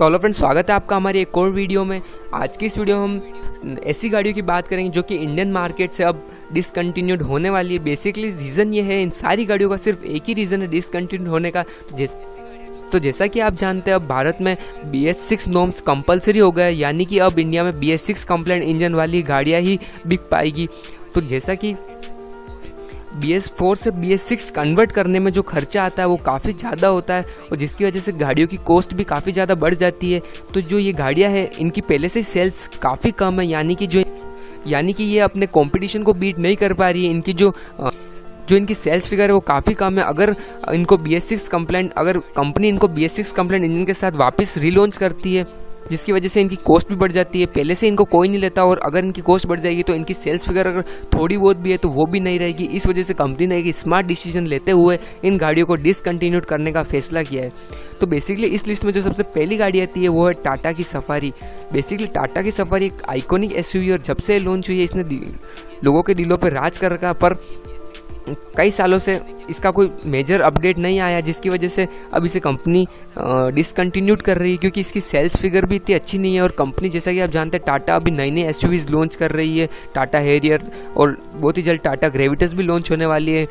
तो hello friends, स्वागत है आपका हमारी एक और वीडियो में। आज की इस वीडियो में हम ऐसी गाड़ियों की बात करेंगे जो कि इंडियन मार्केट से अब डिसकंटिन्यूड होने वाली है। बेसिकली रीज़न ये है, इन सारी गाड़ियों का सिर्फ एक ही रीज़न है डिसकंटिन्यूड होने का। तो जैसा कि आप जानते हैं, अब भारत में BS6 नॉर्म्स कंपलसरी हो गया है, यानी कि अब इंडिया में BS6 कंप्लायंट इंजन वाली गाड़ियाँ ही बिक पाएगी। तो जैसा कि BS4 से BS6 कन्वर्ट करने में जो खर्चा आता है वो काफ़ी ज़्यादा होता है, और जिसकी वजह से गाड़ियों की कॉस्ट भी काफ़ी ज़्यादा बढ़ जाती है। तो जो ये गाड़ियाँ हैं, इनकी पहले से सेल्स काफ़ी कम है, यानी कि ये अपने कंपटीशन को बीट नहीं कर पा रही है। इनकी जो इनकी सेल्स फिगर है वो काफ़ी कम है। अगर कंपनी इनको BS6 कंप्लायंट इंजन के साथ वापस रीलॉन्च करती है, जिसकी वजह से इनकी कॉस्ट भी बढ़ जाती है। पहले से इनको कोई नहीं लेता, और अगर इनकी कॉस्ट बढ़ जाएगी तो इनकी सेल्स फिगर अगर थोड़ी बहुत भी है तो वो भी नहीं रहेगी। इस वजह से कंपनी ने एक स्मार्ट डिसीजन लेते हुए इन गाड़ियों को डिसकंटिन्यूड करने का फैसला किया है। तो बेसिकली इस लिस्ट में जो सबसे पहली गाड़ी आती है वो है टाटा की सफारी। बेसिकली टाटा की सफारी एक आइकॉनिक SUV, और जब से लॉन्च हुई है इसने लोगों के दिलों पर राज कर रखा, पर कई सालों से इसका कोई मेजर अपडेट नहीं आया, जिसकी वजह से अब इसे कंपनी डिसकंटिन्यूड कर रही है, क्योंकि इसकी सेल्स फिगर भी इतनी अच्छी नहीं है। और कंपनी, जैसा कि आप जानते हैं, टाटा अभी नई नई SUVs लॉन्च कर रही है। टाटा हैरियर और बहुत ही जल्द टाटा ग्रेविटस भी लॉन्च होने वाली है।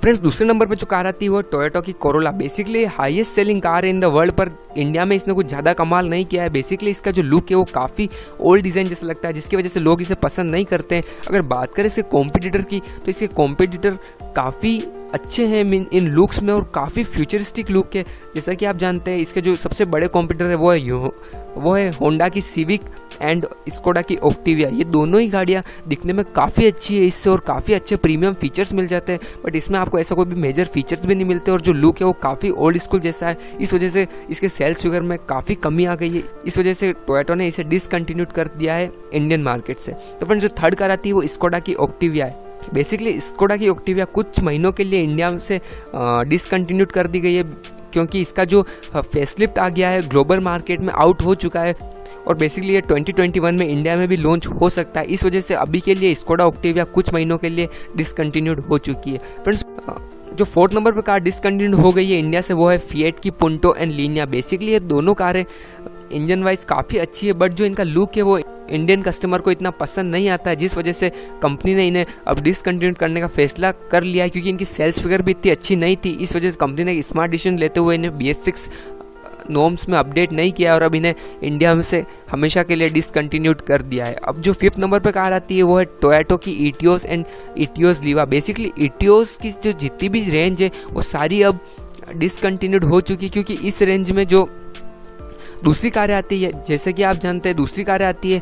फ्रेंड्स, दूसरे नंबर पर जो कार आती है वो टोयोटा की Corolla. Basically highest selling car है इन द वर्ल्ड, पर इंडिया में इसने कुछ ज़्यादा कमाल नहीं किया है। बेसिकली इसका जो लुक है वो काफ़ी ओल्ड डिज़ाइन जैसा लगता है, जिसकी वजह से लोग इसे पसंद नहीं करते हैं। अगर बात करें इसके कॉम्पिटिटर की, तो इसके कॉम्पिटिटर काफ़ी अच्छे हैं इन लुक्स में, और काफ़ी फ्यूचरिस्टिक लुक है। जैसा कि आप जानते हैं, इसके जो सबसे बड़े कॉम्पिटिटर है वो है होंडा की सिविक एंड स्कोडा की ऑक्टिविया। ये दोनों ही गाड़ियाँ दिखने में काफ़ी अच्छी है इससे, और काफ़ी अच्छे प्रीमियम फीचर्स मिल जाते हैं, बट इसमें आपको ऐसा कोई भी मेजर फीचर्स भी नहीं मिलते, और जो लुक है वो काफ़ी ओल्ड स्कूल जैसा है। इस वजह से इसके सेल्स फिगर में काफ़ी कमी आ गई है। इस वजह से टोयोटा ने इसे डिसकंटिन्यूड कर दिया है इंडियन मार्केट से। तो फ्रेंड्स, जो थर्ड कार आती है वो स्कोडा की ऑक्टिविया है। बेसिकली स्कोडा की ऑक्टिविया कुछ महीनों के लिए इंडिया से डिसकंटिन्यूड कर दी गई है, क्योंकि इसका जो फेसलिफ्ट आ गया है ग्लोबल मार्केट में आउट हो चुका है, और बेसिकली ये 2021 में इंडिया में भी लॉन्च हो सकता है। इस वजह से अभी के लिए स्कोडा ऑक्टिविया कुछ महीनों के लिए डिसकंटिन्यूड हो चुकी है। फ्रेंड्स, जो फोर्थ नंबर पर कार डिसकंटिन्यूड हो गई है इंडिया से, वो है फिएट की पुंटो एंड लीनिया। बेसिकली ये दोनों कारें इंजन वाइज काफ़ी अच्छी है, बट जो इनका लुक है वो इंडियन कस्टमर को इतना पसंद नहीं आता है, जिस वजह से कंपनी ने इन्हें अब डिसकंटिन्यूड करने का फैसला कर लिया है, क्योंकि इनकी सेल्स फिगर भी इतनी अच्छी नहीं थी। इस वजह से कंपनी ने एक स्मार्ट डिसीजन लेते हुए इन्हें BS6 नॉर्म्स में अपडेट नहीं किया, और अब इन्हें इंडिया में से हमेशा के लिए डिसकंटिन्यूड कर दिया है। अब जो फिफ्थ नंबर पर कार आती है वो है टोयोटा की Etios and Etios लीवा। Basically Etios की जो जितनी भी रेंज है वो सारी अब डिसकंटिन्यूड हो चुकी है, क्योंकि इस रेंज में जो दूसरी कारें आती है, जैसे कि आप जानते हैं दूसरी कारें आती है,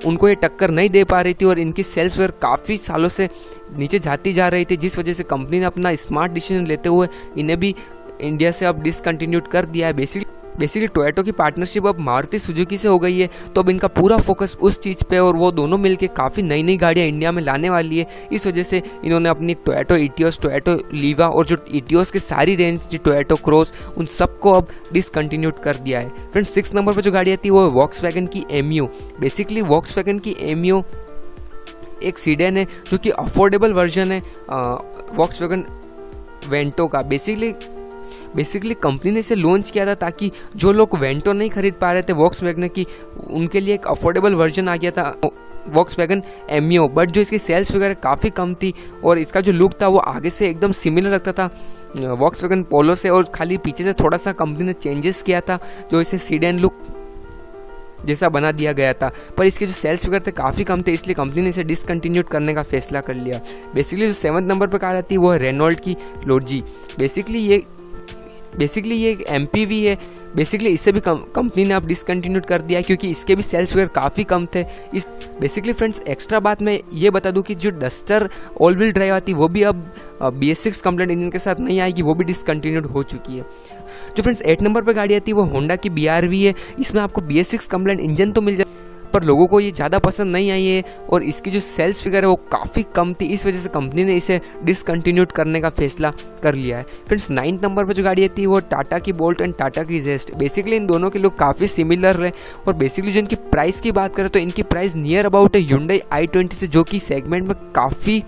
उनको ये टक्कर नहीं दे पा रही थी, और इनकी सेल्स फिगर काफ़ी सालों से नीचे जाती जा रही थी, जिस वजह से कंपनी ने अपना स्मार्ट डिसीजन लेते हुए इन्हें भी इंडिया से अब डिसकंटिन्यूड कर दिया है। बेसिकली टोयोटा की पार्टनरशिप अब मारुति सुजुकी से हो गई है, तो अब इनका पूरा फोकस उस चीज़ पे, और वो दोनों मिलके काफ़ी नई नई गाड़ियाँ इंडिया में लाने वाली है। इस वजह से इन्होंने अपनी टोयोटा इटियोस, टोयोटा लीवा, और जो इटियोस की सारी रेंज, जो टोयोटा क्रॉस, उन सबको अब डिसकंटिन्यूड कर दिया है। फ्रेंड्स, 6 नंबर पर जो गाड़ी आती है वो है वॉक्सवैगन की एमियो। बेसिकली वॉक्सवैगन की एमियो एक सीडेन है, जो कि अफोर्डेबल वर्जन है वॉक्सवैगन वेंटो का। बेसिकली कंपनी ने इसे लॉन्च किया था ताकि जो लोग वेंटो नहीं खरीद पा रहे थे वॉक्सवैगन की, उनके लिए एक अफोर्डेबल वर्जन आ गया था वॉक्सवैगन एमियो। बट जो इसकी सेल्स वगैरह काफ़ी कम थी, और इसका जो लुक था वो आगे से एकदम सिमिलर लगता था वॉक्सवैगन पोलो से, और खाली पीछे से थोड़ा सा कंपनी ने चेंजेस किया था, जो इसे सीडेन लुक जैसा बना दिया गया था। पर इसके जो सेल्स फिगर थे काफ़ी कम थे, इसलिए कंपनी ने इसे डिसकंटिन्यूड करने का फैसला कर लिया। बेसिकली जो 7th नंबर पर कार आती है वो है रेनॉल्ट की लोजी। बेसिकली ये एक MPV है। बेसिकली इससे भी कंपनी ने अब डिसकंटिन्यूड कर दिया, क्योंकि इसके भी सेल्स फिगर काफ़ी कम थे। बेसिकली फ्रेंड्स, एक्स्ट्रा बात मैं ये बता दूं कि जो डस्टर ऑल व्हील ड्राइव आती है वो भी अब BS6 कंप्लायंट इंजन के साथ नहीं आएगी, वो भी डिसकंटिन्यूड हो चुकी है। जो फ्रेंड्स 8 नंबर पर गाड़ी आती है वो होंडा की BRV है। इसमें आपको BS6 कंप्लायंट इंजन तो मिल जाए, पर लोगों को ये ज़्यादा पसंद नहीं आई है, और इसकी जो सेल्स फिगर है वो काफ़ी कम थी। इस वजह से कंपनी ने इसे डिसकंटिन्यूड करने का फैसला कर लिया है। फ्रेंड्स, 9th नंबर पर जो गाड़ी आती है वो टाटा की बोल्ट एंड टाटा की जेस्ट। बेसिकली इन दोनों के लोग काफ़ी सिमिलर है, और बेसिकली जो इनकी प्राइस की बात करें तो इनकी प्राइस नियर अबाउट है Hyundai i20 से, जो कि सेगमेंट में काफ़ी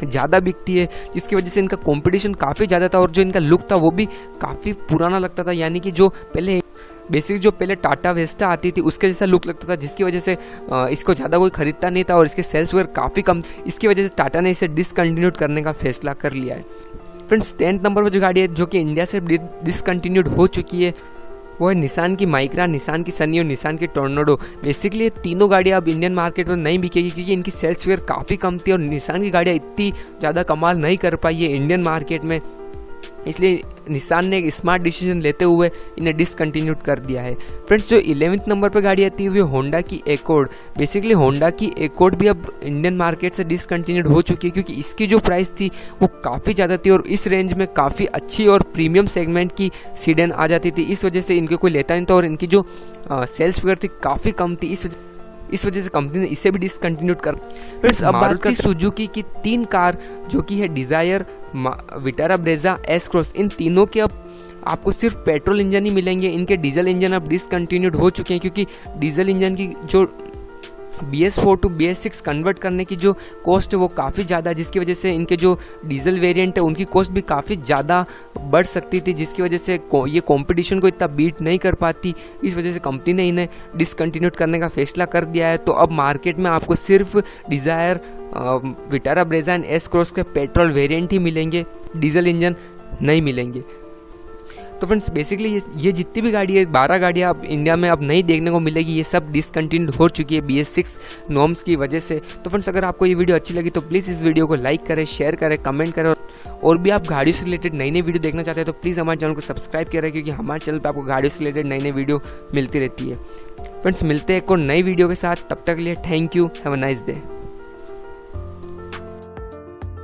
ज़्यादा बिकती है, जिसकी वजह से इनका कंपटीशन काफ़ी ज़्यादा था और जो इनका लुक था वो भी काफ़ी पुराना लगता था, यानी कि जो पहले टाटा वेस्टा आती थी उसके जैसा लुक लगता था, जिसकी वजह से इसको ज़्यादा कोई खरीदता नहीं था और इसके सेल्स वगैरह काफ़ी कम। इसकी वजह से टाटा ने इसे डिसकंटिन्यूड करने का फैसला कर लिया है। फ्रेंड्स 10th नंबर पर जो गाड़ी है जो कि इंडिया से डिसकंटिन्यूड हो चुकी है वो है निसान की माइक्रा, निसान की सनी और निसान की टोर्नेडो। बेसिकली ये तीनों गाड़ियाँ अब इंडियन मार्केट में नहीं बिकेगी क्योंकि इनकी सेल्स फिगर काफ़ी कम थी और निसान की गाड़ियाँ इतनी ज़्यादा कमाल नहीं कर पाई है इंडियन मार्केट में, इसलिए निसान ने एक स्मार्ट डिसीजन लेते हुए इन्हें डिसकंटिन्यूड कर दिया है। फ्रेंड्स जो 11th नंबर पर गाड़ी आती है वो होंडा की एकॉर्ड। बेसिकली होंडा की एकॉर्ड भी अब इंडियन मार्केट से डिसकंटिन्यूड हो चुकी है क्योंकि इसकी जो प्राइस थी वो काफ़ी ज़्यादा थी और इस रेंज में काफ़ी अच्छी और प्रीमियम सेगमेंट की सीडन आ जाती थी। इस वजह से इनके कोई लेता नहीं था और इनकी जो सेल्स फिगर थी काफ़ी कम थी, इस वजह से कंपनी ने इसे भी डिसकंटिन्यूड कर। फ्रेंड्स अब बात करते हैं सुजुकी की 3 कार जो कि है Dzire, Vitara Brezza, S Cross. इन तीनों के अब आपको सिर्फ पेट्रोल इंजन ही मिलेंगे, इनके डीजल इंजन अब डिसकंटिन्यूड हो चुके हैं क्योंकि डीजल इंजन की जो BS4 टू BS6 कन्वर्ट करने की जो कॉस्ट है वो काफ़ी ज़्यादा है, जिसकी वजह से इनके जो डीजल वेरिएंट है उनकी कॉस्ट भी काफ़ी ज़्यादा बढ़ सकती थी, जिसकी वजह से ये कंपटीशन को इतना बीट नहीं कर पाती। इस वजह से कंपनी ने इन्हें डिसकंटिन्यूड करने का फैसला कर दिया है। तो अब मार्केट में आपको सिर्फ desire, Vitara Brezza and S cross के पेट्रोल वेरिएंट ही मिलेंगे, डीजल इंजन नहीं मिलेंगे। तो फ्रेंड्स बेसिकली ये जितनी भी गाड़ी है 12 गाड़ियाँ अब इंडिया में अब नहीं देखने को मिलेगी, ये सब डिसकंटिन्यूड हो चुकी है BS6 नॉर्म्स की वजह से। तो फ्रेंड्स अगर आपको ये वीडियो अच्छी लगी तो प्लीज़ इस वीडियो को लाइक करें, शेयर करें, कमेंट करें और भी आप गाड़ियों से रिलेटेड नई नई वीडियो देखना चाहते हैं तो प्लीज़ हमारे चैनल को सब्सक्राइब करें क्योंकि हमारे चैनल पर आपको गाड़ियों से रिलेटेड नई नई वीडियो मिलती रहती है। फ्रेंड्स मिलते हैं एक और नई वीडियो के साथ, तब तक के लिए thank you, have a nice day.